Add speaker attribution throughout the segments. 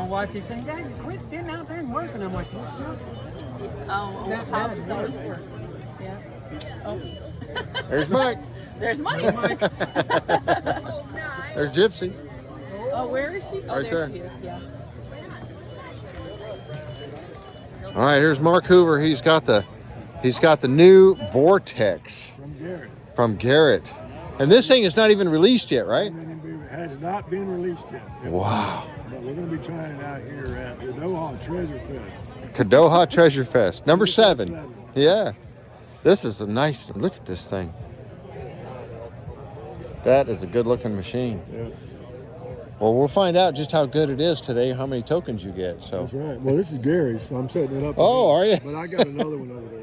Speaker 1: watch it saying, Dad, quit sitting out there and working. I'm like, it's not.
Speaker 2: Oh, house is always work. Yeah. Oh.
Speaker 3: There's Mike.
Speaker 2: There's Mike.
Speaker 3: There's Gypsy.
Speaker 2: Oh, where is she? Oh,
Speaker 3: Right
Speaker 2: there
Speaker 3: there.
Speaker 2: she is. Yeah.
Speaker 3: All right, here's Marc Hoover. He's got the new Vortex from Garrett. And this thing is not even released yet, right?
Speaker 4: It has not been released yet.
Speaker 3: Wow.
Speaker 4: But we're going to be trying it out here at Kadoha Treasure Fest.
Speaker 3: Kadoha Treasure Fest, number 7. Yeah. This is a nice, look at this thing. That is a good looking machine.
Speaker 4: Yeah.
Speaker 3: Well, we'll find out just how good it is today, how many tokens you get. So.
Speaker 4: That's right. Well, this is Gary's, so I'm setting it up.
Speaker 3: Oh, are you?
Speaker 4: But I got another one over there.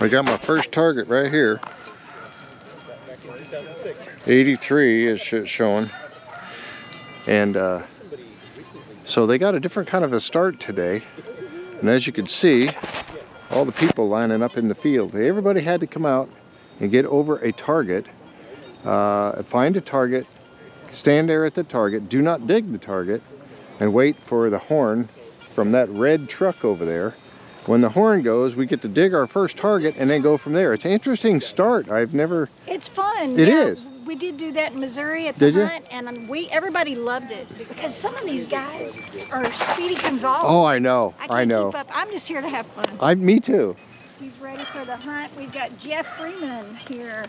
Speaker 3: I got my first target right here. 83 is showing. And so they got a different kind of a start today. And as you can see, all the people lining up in the field. Everybody had to come out and get over a target. Find a target, stand there at the target, do not dig the target, and wait for the horn from that red truck over there. When the horn goes, we get to dig our first target and then go from there. It's an interesting start. I've never...
Speaker 5: It's fun.
Speaker 3: It is.
Speaker 5: We did do that in Missouri at the
Speaker 3: Did you?
Speaker 5: hunt, and everybody loved it because some of these guys are Speedy Gonzales.
Speaker 3: Oh, I know.
Speaker 5: I can't keep up. I'm just here to have fun.
Speaker 3: Me too.
Speaker 5: He's ready for the hunt. We've got Jeff Freeman here.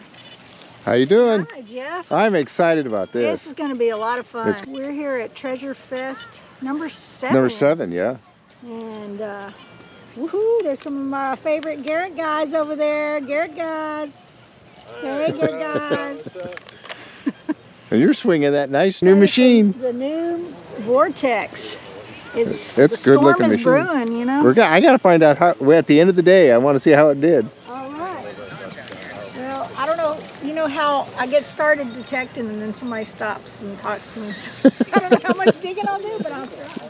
Speaker 3: How you doing?
Speaker 5: Hi, Jeff.
Speaker 3: I'm excited about this.
Speaker 5: This is going to be a lot of fun. We're here at Treasure Fest number 7.
Speaker 3: Number 7, yeah.
Speaker 5: And woohoo! There's some of my favorite Garrett guys over there. Garrett guys. Hey, Garrett guys.
Speaker 3: And you're swinging that nice new machine.
Speaker 5: The new Vortex.
Speaker 3: It's
Speaker 5: the
Speaker 3: good
Speaker 5: storm
Speaker 3: looking
Speaker 5: is
Speaker 3: machine.
Speaker 5: brewing, you know.
Speaker 3: I got to find out how. At the end of the day, I want to see how it did.
Speaker 5: All right. Well, I don't know. You know how I get started detecting, and then somebody stops and talks to me. I don't know how much digging I'll do, but I'll try.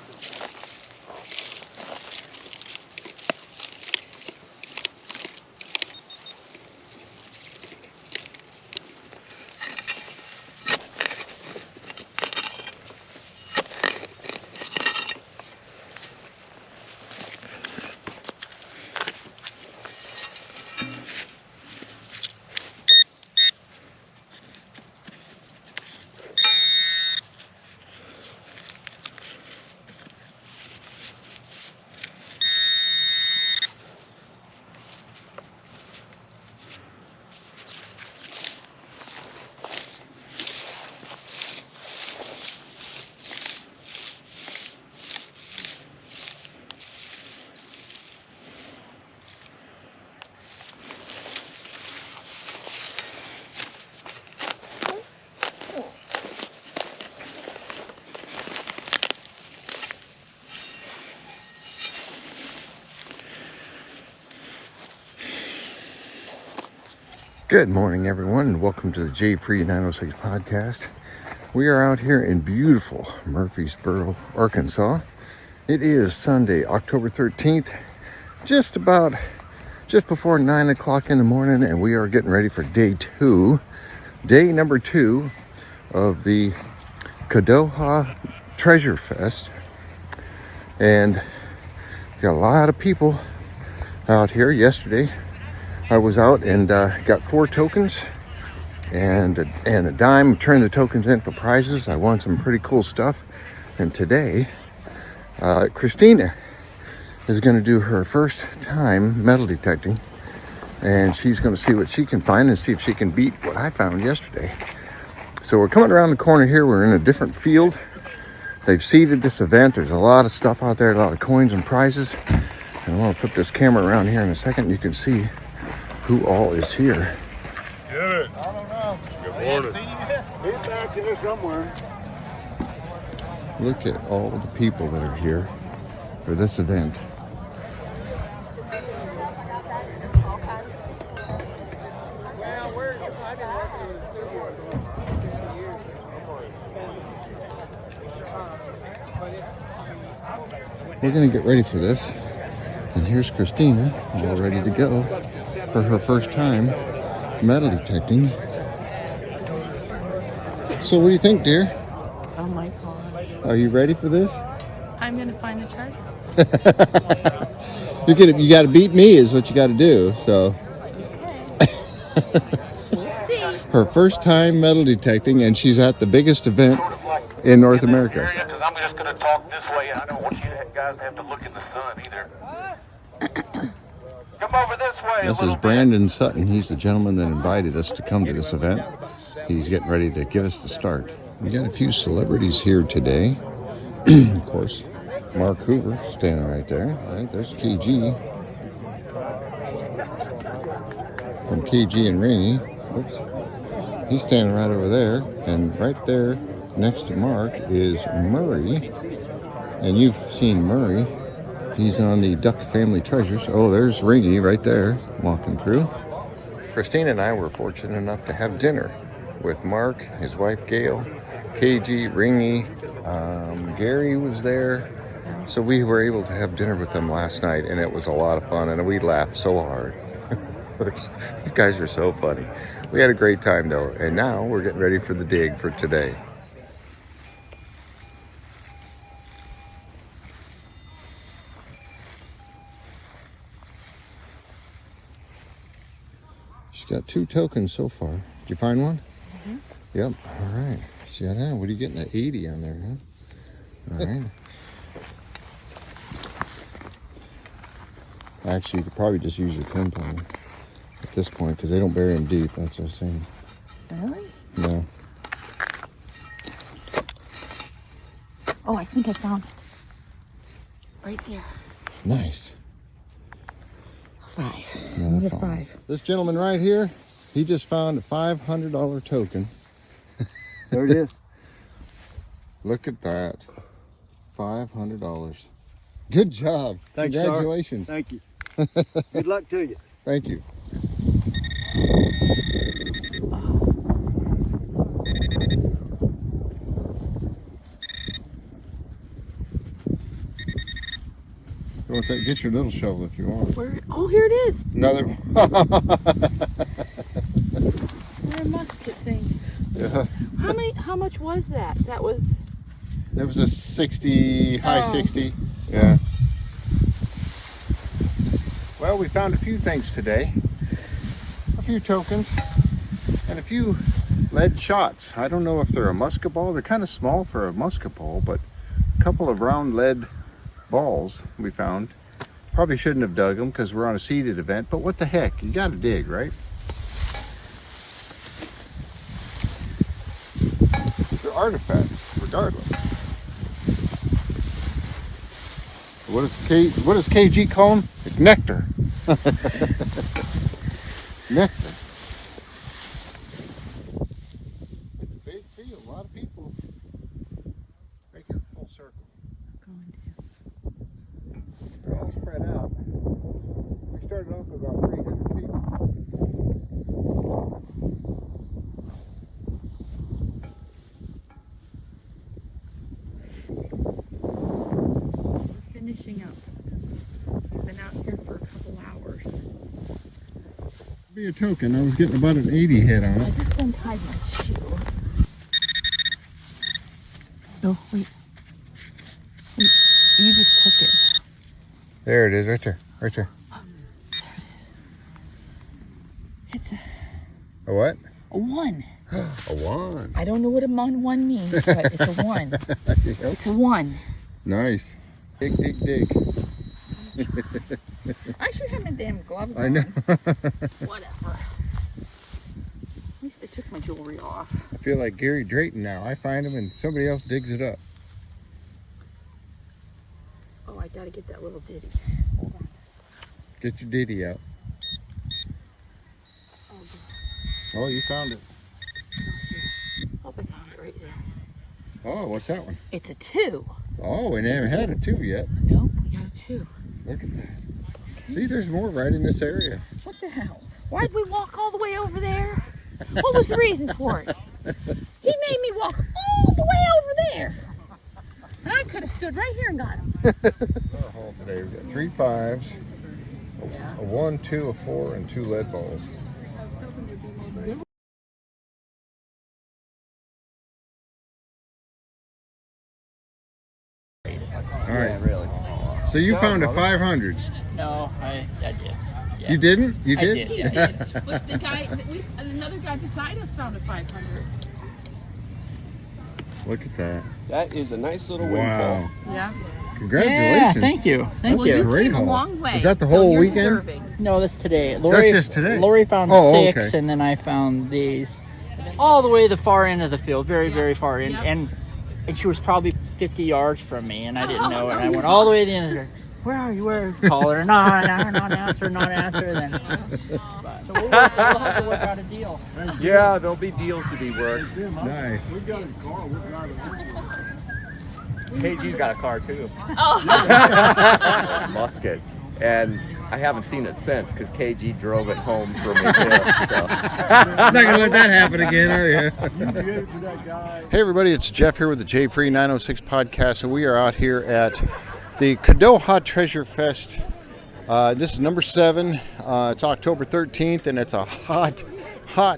Speaker 3: Good morning, everyone, and welcome to the J Free 906 podcast. We are out here in beautiful Murfreesboro, Arkansas. It is Sunday, October 13th, just before 9 o'clock in the morning, and we are getting ready for day number 2 of the Kadoha Treasure Fest. And we got a lot of people out here. Yesterday I was out and got 4 tokens and a dime. Turned the tokens in for prizes. I won some pretty cool stuff. And today, Christina is going to do her first time metal detecting, and she's going to see what she can find and see if she can beat what I found yesterday. So we're coming around the corner here. We're in a different field. They've seeded this event. There's a lot of stuff out there, a lot of coins and prizes. And I want to flip this camera around here in a second. You can see who all is here.
Speaker 4: Get it. I don't know. Good morning. He's back here somewhere.
Speaker 3: Look at all the people that are here for this event. We're going to get ready for this. And here's Christina, all ready to go for her first time metal detecting. So what do you think, dear?
Speaker 2: Oh my God.
Speaker 3: Are you ready for this?
Speaker 2: I'm gonna find the charger.
Speaker 3: You got to beat me is what you got to do. So
Speaker 2: We'll see.
Speaker 3: her first time metal detecting, and she's at the biggest event in North America.
Speaker 6: Because I'm just going to talk this way. I don't want you guys to have to look in the sun either. Come over this way.
Speaker 3: This is Brandon Sutton. He's the gentleman that invited us to come to this event. He's getting ready to give us the start. We got a few celebrities here today. Of course, Marc Hoover standing right there. All right, there's KG from KG and Ringy. Oops. He's standing right over there. And right there next to Mark is Murray. And you've seen Murray. He's on the Duck Family Treasures. Oh, there's Ringy right there walking through. Christine and I were fortunate enough to have dinner with Mark, his wife Gail, KG, Ringy, Gary was there. So we were able to have dinner with them last night, and it was a lot of fun, and we laughed so hard. You guys are so funny. We had a great time though, and now we're getting ready for the dig for today. She's got 2 tokens so far. Did you find one? Mm-hmm. Yep. All right. What are you getting? An 80 on there, huh? All right. Actually, you could probably just use your pin pointer at this point because they don't bury them deep. That's what I'm saying.
Speaker 2: Really?
Speaker 3: No.
Speaker 2: Oh, I think I found it. Right there.
Speaker 3: Nice.
Speaker 2: 5.
Speaker 3: Another 5. This gentleman right here, he just found a $500 token.
Speaker 1: There it is.
Speaker 3: Look at that. $500. Good job.
Speaker 1: Thanks,
Speaker 3: congratulations.
Speaker 1: Sir. Thank you. Good luck to you.
Speaker 3: Thank you. You want that? Get your little shovel if you want.
Speaker 2: Where? Oh, here it is.
Speaker 3: Another.
Speaker 2: Rare musket thing.
Speaker 3: Yeah.
Speaker 2: How much was that? That was.
Speaker 3: It was a 60, high
Speaker 2: Oh.
Speaker 3: 60. Yeah. Well, we found a few things today. A few tokens and a few lead shots. I don't know if they're a musket ball. They're kind of small for a musket ball, but a couple of round lead balls we found. Probably shouldn't have dug them because we're on a seeded event, but what the heck? You got to dig, right? They're artifacts, regardless. What does KG call them? It's nectar. Nectar. It's a big field. A lot of people make it full circle. They're all spread out. We started off with about 300 people.
Speaker 2: Finishing up. We've been out here for a couple hours.
Speaker 3: Be a token. I was getting about an 80 hit on
Speaker 2: I
Speaker 3: it.
Speaker 2: just untied my shoe. Oh, wait. You just took it.
Speaker 3: There it is, right there, right there.
Speaker 2: It's
Speaker 3: A what?
Speaker 2: a 1.
Speaker 3: A 1.
Speaker 2: I don't know what a 1 means, but it's a 1.
Speaker 3: Yep.
Speaker 2: It's a 1.
Speaker 3: Nice. Dig, dig, dig.
Speaker 2: I should have my damn gloves on.
Speaker 3: I know.
Speaker 2: Whatever. At least I took my jewelry off.
Speaker 3: I feel like Gary Drayton now. I find him and somebody else digs it up.
Speaker 2: Oh, I gotta get that little ditty. Hold on.
Speaker 3: Get your ditty out.
Speaker 2: Oh, God.
Speaker 3: Oh, you found it.
Speaker 2: Oh, I found it right there.
Speaker 3: Oh, what's that one?
Speaker 2: It's a 2.
Speaker 3: Oh, we never had a 2 yet.
Speaker 2: Nope, we got a 2.
Speaker 3: Look at that. See, there's more right in this area.
Speaker 2: What the hell? Why'd we walk all the way over there? What was the reason for it? He made me walk all the way over there. And I could have stood right here and got him.
Speaker 3: Our haul today, we've got 3 5s, a 1, 2, a 4, and 2 lead balls. So you found a 500.
Speaker 7: No, I did. Yeah.
Speaker 3: You didn't? You
Speaker 7: I
Speaker 3: did?
Speaker 7: did, yeah.
Speaker 2: But the guy, another guy beside us found a 500.
Speaker 3: Look at that.
Speaker 8: That is a nice little
Speaker 3: Wow.
Speaker 2: Yeah.
Speaker 3: Congratulations.
Speaker 7: Yeah, thank you. Thank
Speaker 2: Well,
Speaker 7: you.
Speaker 2: you
Speaker 3: Great
Speaker 2: came a
Speaker 3: haul.
Speaker 2: long way.
Speaker 3: Is that the
Speaker 2: so
Speaker 3: whole
Speaker 2: you're
Speaker 3: weekend?
Speaker 2: deserving.
Speaker 7: No, that's today. Lori,
Speaker 3: That's just today?
Speaker 7: Lori found
Speaker 3: Oh,
Speaker 7: 6,
Speaker 3: okay.
Speaker 7: and then I found these. All the way to the far end of the field, very far in.
Speaker 2: Yep.
Speaker 7: And she was probably 50 yards from me, and I didn't know it. And I went
Speaker 2: no.
Speaker 7: all the way to the end of her. Where are you? Where are you? Call her. Not answer. Then. But we'll have to work out a deal.
Speaker 8: Yeah, there'll be deals to be worked.
Speaker 3: Nice.
Speaker 8: KG's got a car too.
Speaker 2: Oh.
Speaker 8: Musket. And I haven't seen it since because KG drove it home for me too. So.
Speaker 3: Not gonna let that happen again, are you? Hey everybody, it's Jeff here with the J Free 906 podcast, and we are out here at the Kickoff Treasure Fest. This is number 7. It's October 13th, and it's a hot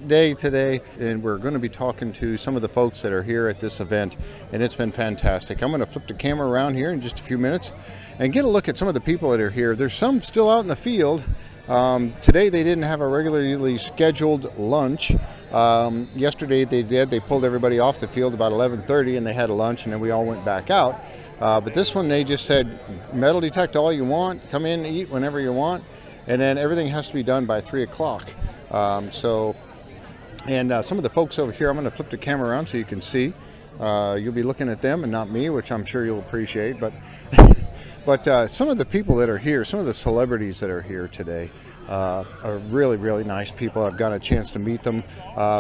Speaker 3: day today, and we're going to be talking to some of the folks that are here at this event, and it's been fantastic. I'm going to flip the camera around here in just a few minutes and get a look at some of the people that are here. There's some still out in the field. Today they didn't have a regularly scheduled lunch. Yesterday they did. They pulled everybody off the field about 11:30, and they had a lunch, and then we all went back out. But this one they just said, metal detect all you want, come in, eat whenever you want, and then everything has to be done by 3 o'clock. Some of the folks over here, I'm going to flip the camera around so you can see. You'll be looking at them and not me, which I'm sure you'll appreciate. But some of the people that are here, some of the celebrities that are here today, are really nice people. I've got a chance to meet them.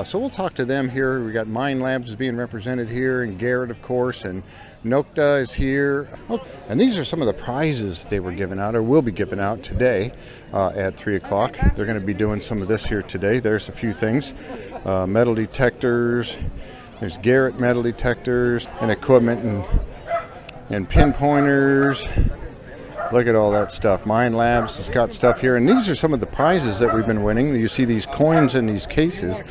Speaker 3: So we'll talk to them here. We got Mind Labs is being represented here, and Garrett, of course, and Nokta is here. Oh, and these are some of the prizes they were giving out, or will be given out today at 3 o'clock. They're going to be doing some of this here today. There's a few things. Metal detectors. There's Garrett metal detectors and equipment and pinpointers. Look at all that stuff. Mind Labs has got stuff here. And these are some of the prizes that we've been winning. You see these coins in these cases.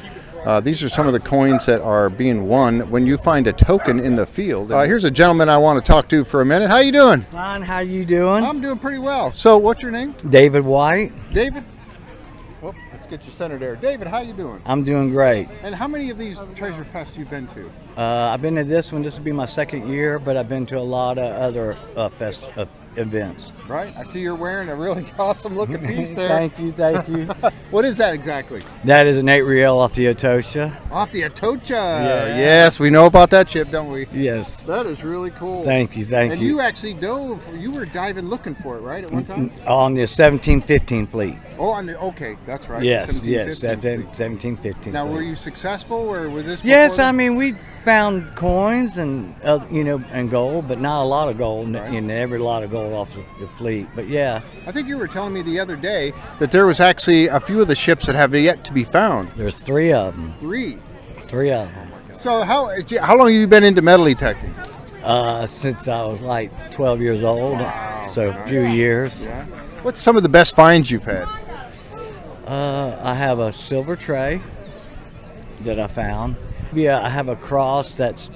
Speaker 3: These are some of the coins that are being won when you find a token in the field. Here's a gentleman I want to talk to for a minute. How you doing?
Speaker 9: Fine, how you doing?
Speaker 3: I'm doing pretty well. So what's your name?
Speaker 9: David White.
Speaker 3: David? Whoop, let's get you centered there. David, how you doing?
Speaker 9: I'm doing great.
Speaker 3: And how many of these treasure fests you've been to?
Speaker 9: I've been to this one. This will be my 2nd year, but I've been to a lot of other events.
Speaker 3: Right. I see you're wearing a really awesome looking piece there.
Speaker 9: Thank you.
Speaker 3: What is that exactly?
Speaker 9: That is an 8 reel off the Atosha.
Speaker 3: Off the Atocha.
Speaker 9: Yeah.
Speaker 3: Yes, we know about that chip, don't we?
Speaker 9: Yes.
Speaker 3: That is really cool.
Speaker 9: Thank you.
Speaker 3: And you actually dove, you were diving looking for it, right, at one time?
Speaker 9: On the 1715 fleet.
Speaker 3: Oh, okay, that's right.
Speaker 9: Yes,
Speaker 3: 1715 fleet.
Speaker 9: 1715.
Speaker 3: Now,
Speaker 9: fleet.
Speaker 3: were you successful, or were this?
Speaker 9: Yes,
Speaker 3: before
Speaker 9: I mean, we found coins and and gold, but not a lot of gold,
Speaker 3: Right.
Speaker 9: and every lot of gold off the fleet. But yeah,
Speaker 3: I think you were telling me the other day that there was actually a few of the ships that have yet to be found.
Speaker 9: there's 3 of them.
Speaker 3: 3.
Speaker 9: 3 of them.
Speaker 3: So how long have you been into metal detecting?
Speaker 9: Since I was like 12 years old, so a few years.
Speaker 3: Yeah. What's some of the best finds you've had?
Speaker 9: I have a silver tray that I found. Yeah, I have a cross that's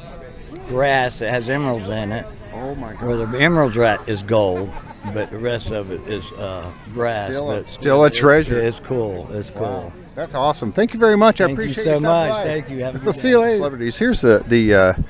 Speaker 9: brass that has emeralds in it.
Speaker 3: Oh my God.
Speaker 9: Where the emeralds is gold, but the rest of it is brass.
Speaker 3: Still a treasure.
Speaker 9: It's cool. It's cool.
Speaker 3: Wow. That's awesome. Thank you very much. I
Speaker 9: Thank you
Speaker 3: appreciate
Speaker 9: so
Speaker 3: you stopping
Speaker 9: much.
Speaker 3: by.
Speaker 9: Thank you. Have a good
Speaker 3: We'll
Speaker 9: day.
Speaker 3: see you later. Celebrities. Here's the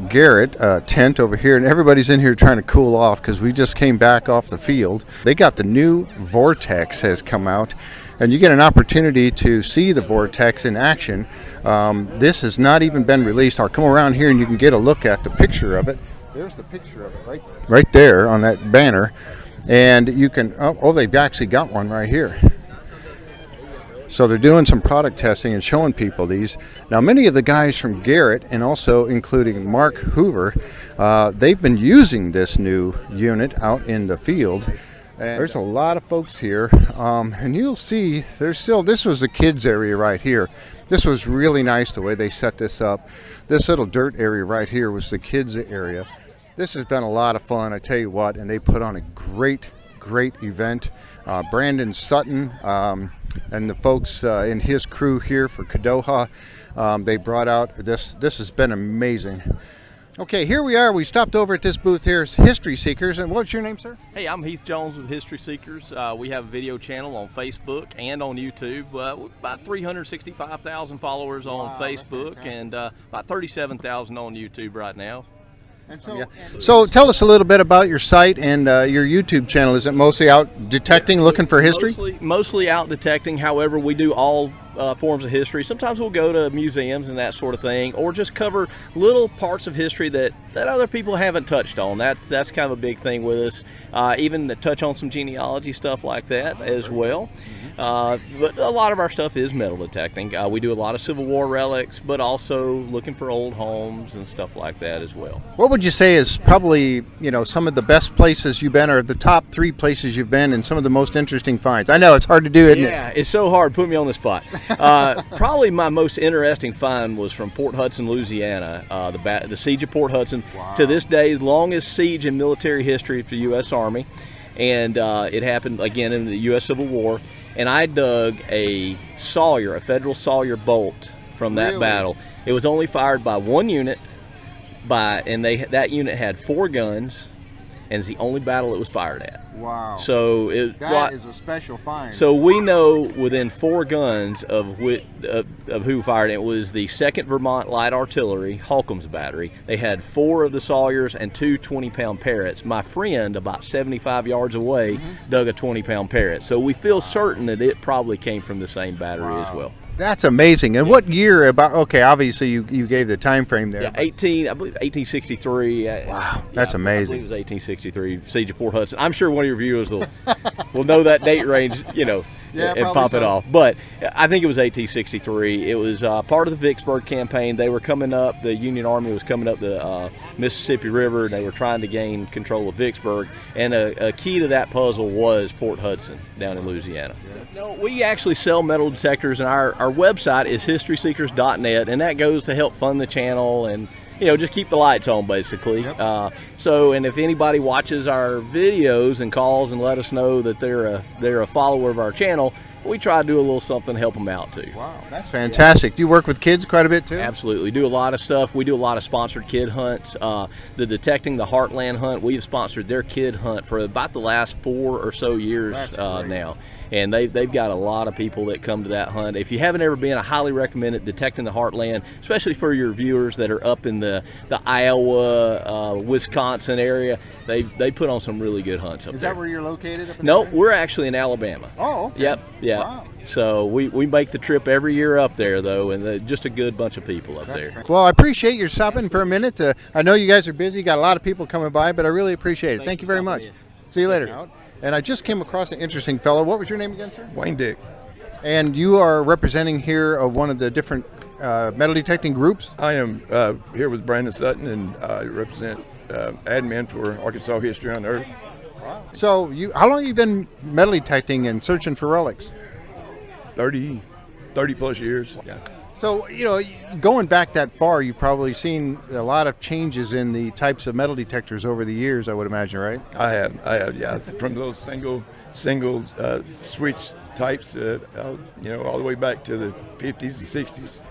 Speaker 3: Garrett tent over here, and everybody's in here trying to cool off because we just came back off the field. They got the new Vortex has come out, and you get an opportunity to see the Vortex in action. This has not even been released. I'll come around here and you can get a look at the picture of it. There's the picture of it right there on that banner, and you can. Oh, they've actually got one right here. So they're doing some product testing and showing people these. Now, many of the guys from Garrett, and also including Marc Hoover, they've been using this new unit out in the field. And there's a lot of folks here, and you'll see this was the kids area right here. This was really nice the way they set this up. This little dirt area right here was the kids area. This has been a lot of fun, I tell you what, and they put on a great event. Brandon Sutton and the folks in his crew here for Kickoff, they brought out this has been amazing. Okay, here we are. We stopped over at this booth here, History Seekers. And what's your name, sir?
Speaker 10: Hey, I'm Heath Jones with History Seekers. We have a video channel on Facebook and on YouTube. About 365,000 followers on Facebook and about 37,000 on YouTube right now.
Speaker 3: And so tell us a little bit about your site and your YouTube channel. Is it mostly out detecting, looking for history?
Speaker 10: Mostly out detecting. However, we do all forms of history. Sometimes we'll go to museums and that sort of thing, or just cover little parts of history that other people haven't touched on. That's kind of a big thing with us. Even to touch on some genealogy stuff like that as well. But a lot of our stuff is metal detecting. We do a lot of Civil War relics, but also looking for old homes and stuff like that as well.
Speaker 3: What would you say is probably, some of the best places you've been, or the top 3 places you've been, and some of the most interesting finds? I know it's hard to do, isn't it?
Speaker 10: Yeah, it's so hard. Put me on the spot. Probably my most interesting find was from Port Hudson, Louisiana, the siege of Port Hudson. Wow. To this day, longest siege in military history for the U.S. Army. And it happened again in the U.S. Civil War. And I dug a Sawyer, a Federal Sawyer bolt from that battle. It was only fired by one unit, that unit had 4 guns, and it's the only battle it was fired at.
Speaker 3: Wow.
Speaker 10: So
Speaker 3: that is a special find.
Speaker 10: So we know within 4 guns of who fired it. It was the 2nd Vermont Light Artillery, Holcomb's battery. They had 4 of the Sawyers and 2 20-pound Parrots. My friend, about 75 yards away, dug a 20-pound Parrot. So we feel certain that it probably came from the same battery as well.
Speaker 3: That's amazing. And what year about? Okay, obviously you gave the time frame there.
Speaker 10: Yeah, I believe 1863.
Speaker 3: Wow, that's amazing.
Speaker 10: I believe it was 1863, Siege of Port Hudson. I'm sure one of your viewers will know that date range, and pop it off. But I think it was 1863. It was part of the Vicksburg campaign. They were coming up. The Union Army was coming up the Mississippi River, and they were trying to gain control of Vicksburg. And a key to that puzzle was Port Hudson down in Louisiana. No, we actually sell metal detectors, and our website is historyseekers.net, and that goes to help fund the channel and just keep the lights on, basically. Yep. And if anybody watches our videos and calls and let us know that they're a follower of our channel, we try to do a little something to help them out too.
Speaker 3: Wow, that's fantastic. Do you work with kids quite a bit too?
Speaker 10: Absolutely. Do a lot of stuff. We do a lot of sponsored kid hunts. The Detecting the Heartland hunt, we have sponsored their kid hunt for about the last 4 or so years now. And they've got a lot of people that come to that hunt. If you haven't ever been, I highly recommend it, Detecting the Heartland, especially for your viewers that are up in the Iowa, Wisconsin area. They put on some really good hunts up there.
Speaker 3: Is that where you're located?
Speaker 10: No, we're actually in Alabama.
Speaker 3: Oh, okay.
Speaker 10: Yep, yeah. Wow. So we make the trip every year up there, though, and just a good bunch of people up there.
Speaker 3: Well, I appreciate your stopping for a minute. I know you guys are busy, got a lot of people coming by, but I really appreciate it. Thank you very much. See you later. And I just came across an interesting fellow. What was your name again, sir?
Speaker 11: Wayne Dick.
Speaker 3: And you are representing here one of the different metal detecting groups?
Speaker 11: I am here with Brandon Sutton, and I represent admin for Arkansas History on Earth.
Speaker 3: Wow. So how long have you been metal detecting and searching for relics?
Speaker 11: 30 plus years. Yeah.
Speaker 3: So, going back that far, you've probably seen a lot of changes in the types of metal detectors over the years, I would imagine, right?
Speaker 11: I have, yeah. From those single switch types, all the way back to the 50s and 60s.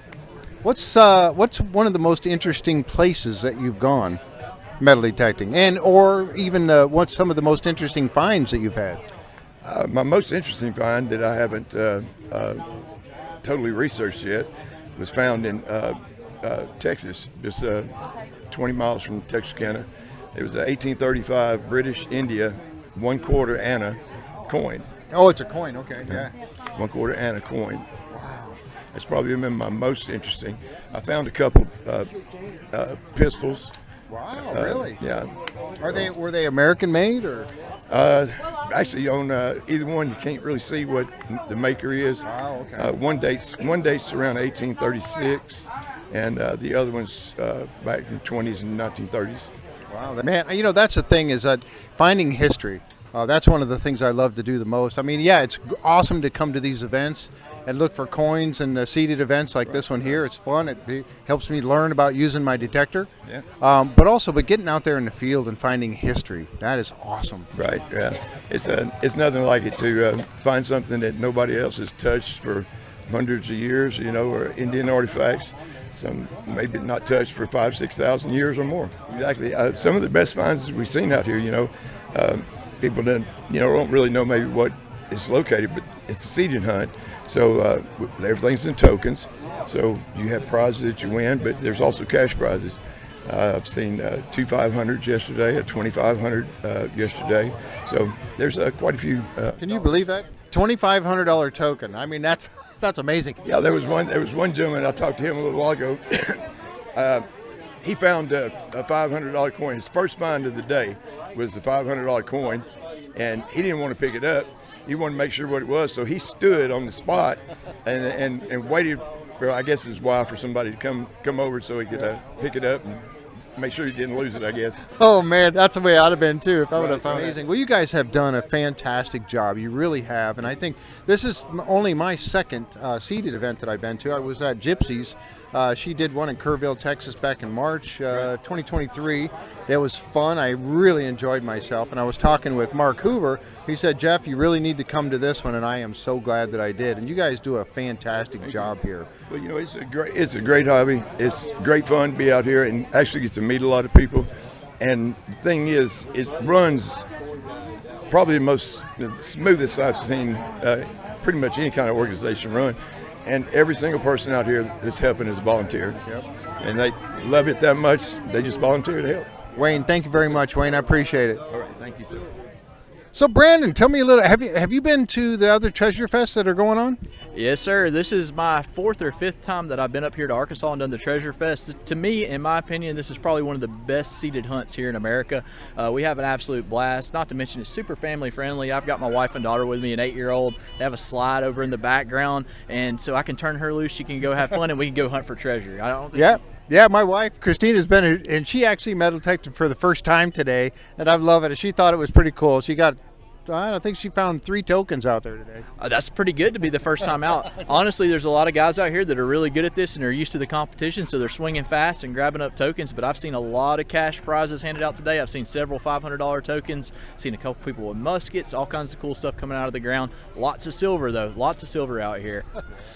Speaker 3: What's one of the most interesting places that you've gone metal detecting, or even what's some of the most interesting finds that you've had?
Speaker 11: My most interesting find that I haven't totally researched yet was found in Texas, just 20 miles from Texarkana. It was an 1835 British India 1/4 Anna coin.
Speaker 3: Oh, it's a coin, okay, yeah.
Speaker 11: 1/4 Anna coin. Wow. That's probably been my most interesting. I found a couple pistols.
Speaker 3: Wow, really?
Speaker 11: Yeah.
Speaker 3: Were they American made or?
Speaker 11: Actually, on either one, you can't really see what the maker is.
Speaker 3: Wow, okay.
Speaker 11: One dates around 1836, and the other one's back in the 20s and 1930s.
Speaker 3: Wow, man! That's the thing, is that finding history. That's one of the things I love to do the most. I mean, yeah, it's awesome to come to these events and look for coins and seated events like this one here. It's fun. It helps me learn about using my detector.
Speaker 11: Yeah.
Speaker 3: But getting out there in the field and finding history, that is awesome.
Speaker 11: Right. Yeah. It's nothing like it to find something that nobody else has touched for hundreds of years. Or Indian artifacts. some maybe not touched for 5,000-6,000 years or more. Exactly. Some of the best finds we've seen out here, people don't really know maybe what it's located, but it's a seeded hunt. So everything's in tokens. So you have prizes that you win, but there's also cash prizes. I've seen 2 500s yesterday, a 2,500 yesterday. So there's quite a few.
Speaker 12: Can you believe that? $2,500 token. I mean, that's amazing.
Speaker 11: Yeah, there was one gentleman, I talked to him a little while ago. He found a $500 coin. His first find of the day was the $500 coin, and he didn't want to pick it up. He wanted to make sure what it was, so he stood on the spot and waited for, I guess, his wife or somebody to come over so he could pick it up and make sure he didn't lose it, I guess.
Speaker 12: Oh man, that's the way I'd have been too if I would have found it. Amazing. Well, you guys have done a fantastic job. You really have, and I think this is only my second seeded event that I've been to. I was at Gypsy's. She did one in Kerrville, Texas back in March 2023. It was fun. I really enjoyed myself, and I was talking with Marc Hoover. He said, Jeff, you really need to come to this one, and I am so glad that I did. And you guys do a fantastic job here.
Speaker 11: Well, it's a great hobby. It's great fun to be out here and actually get to meet a lot of people. And the thing is, it runs probably the smoothest I've seen pretty much any kind of organization run. And every single person out here that's helping is a volunteer.
Speaker 12: Yep.
Speaker 11: And they love it that much, they just volunteer to help.
Speaker 12: Wayne, thank you very much, Wayne. I appreciate it.
Speaker 11: All right, thank you, sir.
Speaker 12: So, Brandon, tell me a little. Have you been to the other treasure fests that are going on?
Speaker 7: Yes, sir. This is my 4th or 5th time that I've been up here to Arkansas and done the Treasure Fest. To me, in my opinion, this is probably one of the best seated hunts here in America. We have an absolute blast. Not to mention, it's super family friendly. I've got my wife and daughter with me, an 8-year-old. They have a slide over in the background, and so I can turn her loose. She can go have fun, and we can go hunt for treasure. I don't think
Speaker 12: Yeah, my wife, Christine, has been, and she actually metal detected for the first time today, and I'm loving it. She thought it was pretty cool. She got, I think she found 3 tokens out there today.
Speaker 7: That's pretty good to be the first time out. Honestly, there's a lot of guys out here that are really good at this and are used to the competition, so they're swinging fast and grabbing up tokens, but I've seen a lot of cash prizes handed out today. I've seen several $500 tokens, seen a couple people with muskets, all kinds of cool stuff coming out of the ground. Lots of silver, though. Lots of silver out here.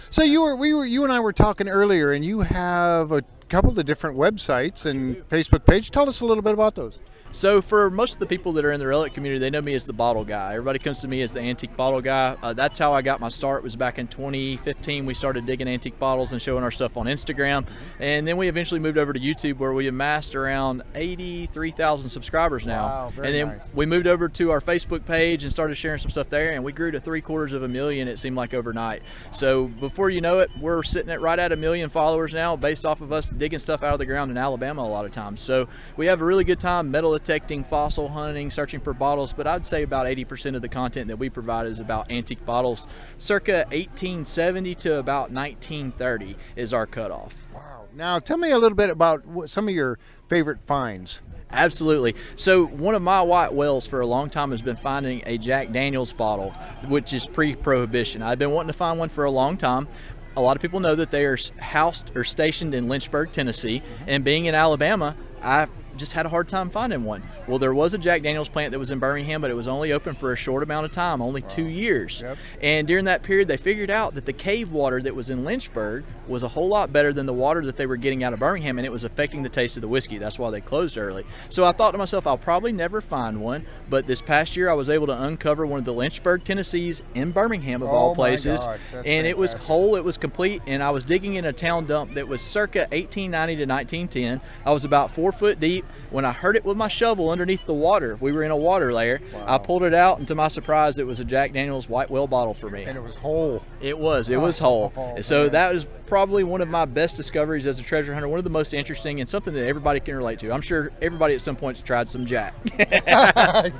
Speaker 12: So you and I were talking earlier, and you have a couple of different websites and Facebook page. Tell us a little bit about those.
Speaker 7: So for most of the people that are in the relic community, they know me as the bottle guy. Everybody comes to me as the antique bottle guy. That's how I got my start. It was back in 2015. We started digging antique bottles and showing our stuff on Instagram. And then we eventually moved over to YouTube, where we amassed around 83,000 subscribers now.
Speaker 12: Wow, very
Speaker 7: and then
Speaker 12: nice.
Speaker 7: we moved over to our Facebook page and started sharing some stuff there, and we grew to 750,000, it seemed like, overnight. So before you know it, we're sitting at right at 1 million followers now, based off of us digging stuff out of the ground in Alabama a lot of times. So we have a really good time metal detecting, fossil hunting, searching for bottles, but I'd say about 80% of the content that we provide is about antique bottles. Circa 1870 to about 1930 is our cutoff.
Speaker 12: Wow. Now tell me a little bit about some of your favorite finds.
Speaker 7: Absolutely. So one of my white whales for a long time has been finding a Jack Daniels bottle, which is pre-prohibition. I've been wanting to find one for a long time. A lot of people know that they are housed or stationed in Lynchburg, Tennessee, and being in Alabama, I just had a hard time finding one. Well, there was a Jack Daniels plant that was in Birmingham, but it was only open for a short amount of time, only 2 years.
Speaker 12: Yep.
Speaker 7: And during that period, they figured out that the cave water that was in Lynchburg was a whole lot better than the water that they were getting out of Birmingham, and it was affecting the taste of the whiskey. That's why they closed early. So I thought to myself, I'll probably never find one, but this past year I was able to uncover one of the Lynchburg Tennessees in Birmingham, of all places.
Speaker 12: Gosh,
Speaker 7: and it was whole, it was complete, and I was digging in a town dump that was circa 1890 to 1910. I was about 4 foot deep. When I heard it with my shovel underneath the water, we were in a water layer.
Speaker 12: Wow.
Speaker 7: I pulled it out, and to my surprise, it was a Jack Daniels white whale bottle for me.
Speaker 12: And it was whole.
Speaker 7: It was whole.
Speaker 12: Oh,
Speaker 7: So
Speaker 12: man.
Speaker 7: that was probably one of my best discoveries as a treasure hunter, one of the most interesting, and something that everybody can relate to. I'm sure everybody at some point's tried some Jack.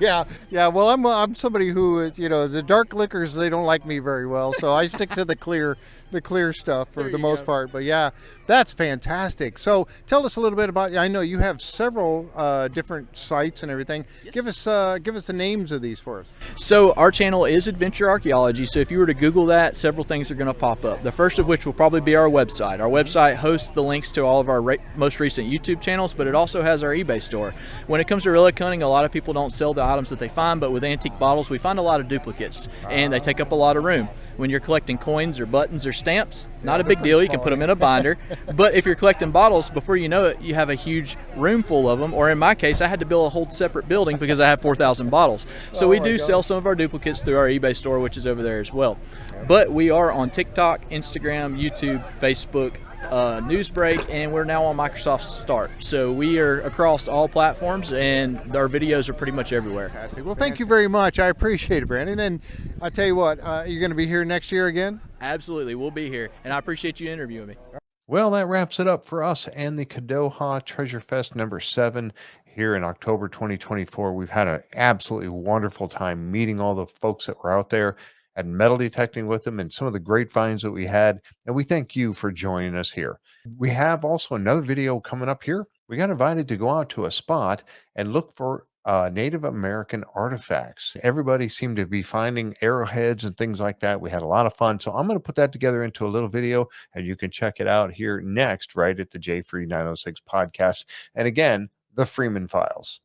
Speaker 12: yeah. Well, I'm somebody who is, the dark liquors, they don't like me very well, so I stick to the clear stuff for the most part. But yeah, that's fantastic. So tell us a little bit about. I know you have several different sites and everything. Yes. Give us the names of these for us.
Speaker 7: So our channel is Adventure Archeology. So if you were to Google that, several things are going to pop up. The first of which will probably be our website. Our website hosts the links to all of our most recent YouTube channels, but it also has our eBay store. When it comes to relic hunting, a lot of people don't sell the items that they find, but with antique bottles, we find a lot of duplicates, and they take up a lot of room. When you're collecting coins or buttons or stamps, not a big deal. You can put them in a binder. But if you're collecting bottles, before you know it, you have a huge room full of them. Or in my case, I had to build a whole separate building because I have 4,000 bottles. So we do sell some of our duplicates through our eBay store, which is over there as well. But we are on TikTok, Instagram, YouTube, Facebook, Newsbreak, and we're now on Microsoft Start. So we are across all platforms, and our videos are pretty much everywhere.
Speaker 12: Fantastic. Well, thank you very much. I appreciate it, Brandon. And I'll tell you what, you're going to be here next year again?
Speaker 7: Absolutely. We'll be here, and I appreciate you interviewing me.
Speaker 12: Well, that wraps it up for us and the Kadoha Treasure Fest #7 here in October 2024. We've had an absolutely wonderful time meeting all the folks that were out there and metal detecting with them, and some of the great finds that we had. And we thank you for joining us here. We have also another video coming up here. We got invited to go out to a spot and look for Native American artifacts. Everybody seemed to be finding arrowheads and things like that. We had a lot of fun. So I'm going to put that together into a little video, and you can check it out here next, right at the J Free 906 podcast. And again, the Freeman Files.